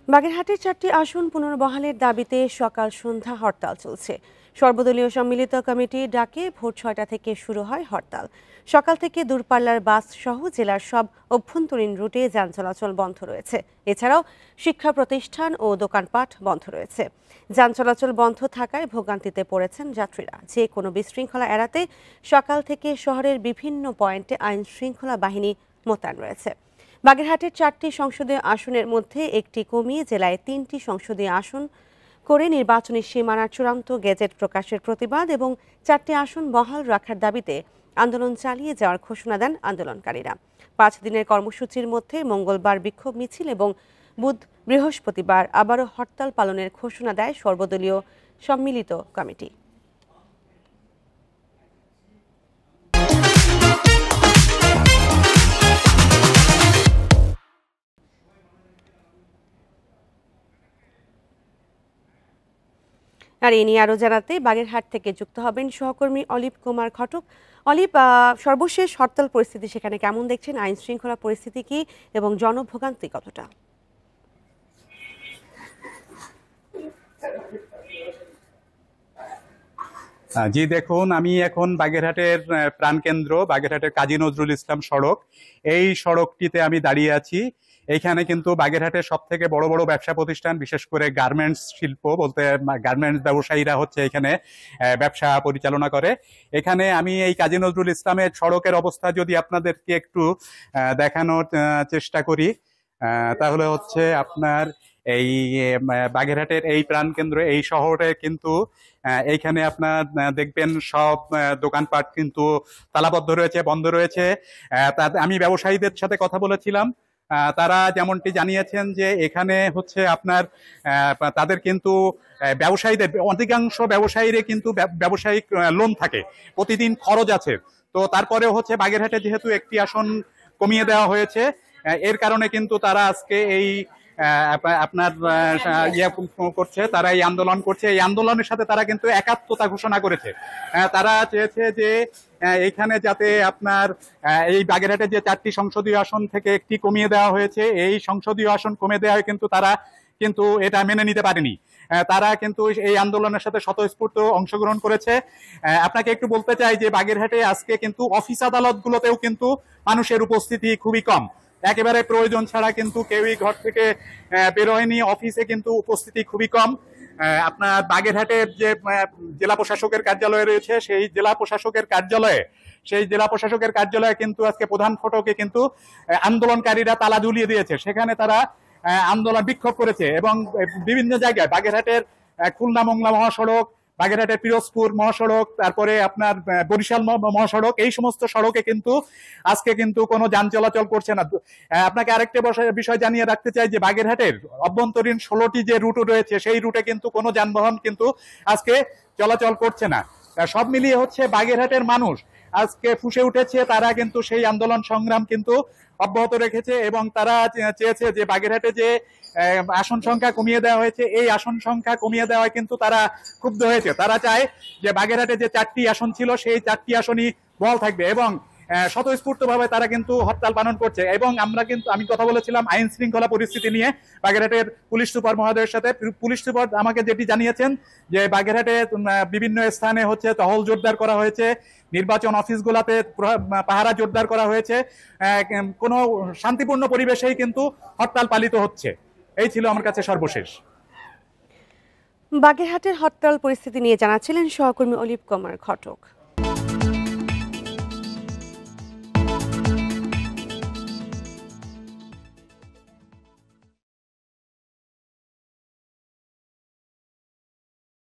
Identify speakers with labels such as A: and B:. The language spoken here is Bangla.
A: বাগেরহাটের 4টি আসন পুনর্বহালের দাবিতে সকাল সন্ধ্যা হরতাল চলছে। সর্বদলীয় সম্মিলিত কমিটি ডাকে ভোর 6টা থেকে শুরু হয় হরতাল। সকাল থেকে দূরপাল্লার বাস সহ জেলার সব অভ্যন্তরীণ রুটে যান চলাচল বন্ধ রয়েছে। এছাড়াও শিক্ষা প্রতিষ্ঠান ও দোকানপাট বন্ধ রয়েছে। যান চলাচল বন্ধ থাকায় ভোগান্তিতে পড়েছেন যাত্রীরা। যে কোনো বিশৃঙ্খলা এড়াতে সকাল থেকে শহরের বিভিন্ন পয়েন্টে আইন শৃঙ্খলা বাহিনী মোতায়েন রয়েছে। বাগেরহাটের 4টি সংসদীয় আসনের মধ্যে একটি কমিয়ে জেলায় 3টি সংসদীয় আসন করে নির্বাচনী সীমানার চূড়ান্ত গেজেট প্রকাশের প্রতিবাদ এবং 4টি আসন বহাল রাখার দাবিতে আন্দোলন চালিয়ে যাওয়ার ঘোষণা দেন আন্দোলনকারীরা। 5 দিনের কর্মসূচির মধ্যে মঙ্গলবার বিক্ষোভ মিছিল এবং বৃহস্পতিবার আবারও হরতাল পালনের ঘোষণা দেয় সর্বদলীয় সম্মিলিত কমিটি। আর এ নিয়ে আরও জানাতে বাগেরহাট থেকে যুক্ত হবেন সহকর্মী অলিভ কুমার ঘটক। অলিভ, সর্বশেষ হরতাল পরিস্থিতি সেখানে কেমন দেখছেন? আইন শৃঙ্খলা পরিস্থিতি কি এবং জনভোগান্তি কতটা?
B: জি দেখুন, আমি এখন বাগেরহাটের প্রাণকেন্দ্র বাগেরহাটের কাজী নজরুল ইসলাম সড়ক, এই সড়কটিতে আমি দাঁড়িয়ে আছি। এইখানে কিন্তু বাগেরহাটের সব থেকে বড় বড় ব্যবসা প্রতিষ্ঠান, বিশেষ করে গার্মেন্টস শিল্প বলতে গার্মেন্টস ব্যবসায়ীরা হচ্ছে এখানে ব্যবসা পরিচালনা করে। এখানে আমি এই কাজী নজরুল ইসলামের সড়কের অবস্থা যদি আপনাদেরকে একটু দেখানোর চেষ্টা করি, তাহলে হচ্ছে আপনার এই বাগেরহাটের এই প্রাণকেন্দ্র এই শহরে কিন্তু এইখানে আপনার দেখবেন সব দোকানপাট কিন্তু তালাবদ্ধ রয়েছে, বন্ধ রয়েছে। আমি ব্যবসায়ীদের সাথে কথা বলেছিলাম, তারা যেমনটি জানিয়েছেন যে এখানে হচ্ছে আপনার তাদের কিন্তু ব্যবসায়ীদের অধিকাংশ ব্যবসায়ীরা কিন্তু ব্যবসায়িক লোন থাকে, প্রতিদিন খরচ আছে। তো তারপরে হচ্ছে বাগেরহাটে যেহেতু একটি আসন কমিয়ে দেওয়া হয়েছে, এর কারণে কিন্তু তারা আজকে এই আপনার করছে, তারা এই আন্দোলন করছে। এই আন্দোলনের সাথে তারা কিন্তু একাত্মতা ঘোষণা করেছে। তারা চেয়েছে যে এইখানে যাতে আপনার এই বাগেরহাটে যে 4টি সংসদীয় আসন থেকে একটি কমিয়ে দেওয়া হয়েছে, এই সংসদীয় আসন কমিয়ে দেওয়া হয় কিন্তু তারা কিন্তু এটা মেনে নিতে পারেনি। তারা কিন্তু এই আন্দোলনের সাথে স্বতঃস্ফূর্ত অংশগ্রহণ করেছে। আপনাকে একটু বলতে চাই যে বাগেরহাটে আজকে কিন্তু অফিস আদালতগুলোতেও কিন্তু মানুষের উপস্থিতি খুবই কম। একেবারে প্রয়োজন ছাড়া কিন্তু কেউই ঘর থেকে বেরোয়নি, অফিসে কিন্তু উপস্থিতি খুবই কম। আপনার বাগেরহাটের যে জেলা প্রশাসকের কার্যালয় রয়েছে, সেই জেলা প্রশাসকের কার্যালয়ে কিন্তু আজকে প্রধান ফটকে কিন্তু আন্দোলনকারীরা তালা ঝুলিয়ে দিয়েছে। সেখানে তারা আন্দোলন বিক্ষোভ করেছে এবং বিভিন্ন জায়গায় বাগেরহাটের খুলনা মোংলা মহাসড়ক, বাগেরহাটের পিরোজপুর মহাসড়ক, তারপরে আপনার বরিশাল মহাসড়ক, এই সমস্ত সড়কে কিন্তু আজকে কিন্তু কোনো যান চলাচল করছে না। আপনাকে আরেকটা বিষয় জানিয়ে রাখতে চাই যে বাগেরহাটের অভ্যন্তরীণ 16টি যে রুট রয়েছে, সেই রুটে কিন্তু কোনো যানবাহন কিন্তু আজকে চলাচল করছে না। সব মিলিয়ে হচ্ছে বাগেরহাটের মানুষ আজকে ফুঁসে উঠেছে। তারা কিন্তু সেই আন্দোলন সংগ্রাম কিন্তু অব্যাহত রেখেছে এবং তারা চেয়েছে যে বাগেরহাটে যে আসন সংখ্যা কমিয়ে দেওয়া হয়েছে, এই আসন সংখ্যা কমিয়ে দেওয়ায় কিন্তু তারা ক্ষুব্ধ হয়েছে। তারা চায় যে বাগেরহাটে যে 4টি আসন ছিল, সেই 4টি আসনই বহাল থাকবে এবং স্বতঃস্ফূর্তভাবে তারা কিন্তু হরতাল পালন করছে। এবং আমি কথা বলেছিলাম আইন শৃঙ্খলা পরিস্থিতি নিয়ে বাগেরহাটের পুলিশ সুপার মহোদয়ের সাথে। পুলিশ সুপার আমাকে যেটি জানিয়েছেন যে বাগেরহাটে বিভিন্ন স্থানে হচ্ছে টহল জোরদার করা হয়েছে, নির্বাচন অফিসগুলোতে পাহারা জোরদার করা হয়েছে, কোনো শান্তিপূর্ণ পরিবেশেই কিন্তু হরতাল পালিত হচ্ছে। এই ছিল আমার কাছে সর্বশেষ।
A: বাগেরহাটের হরতাল পরিস্থিতি নিয়ে জানাচ্ছিলেন সহকর্মী অলিভ কুমার ঘটক।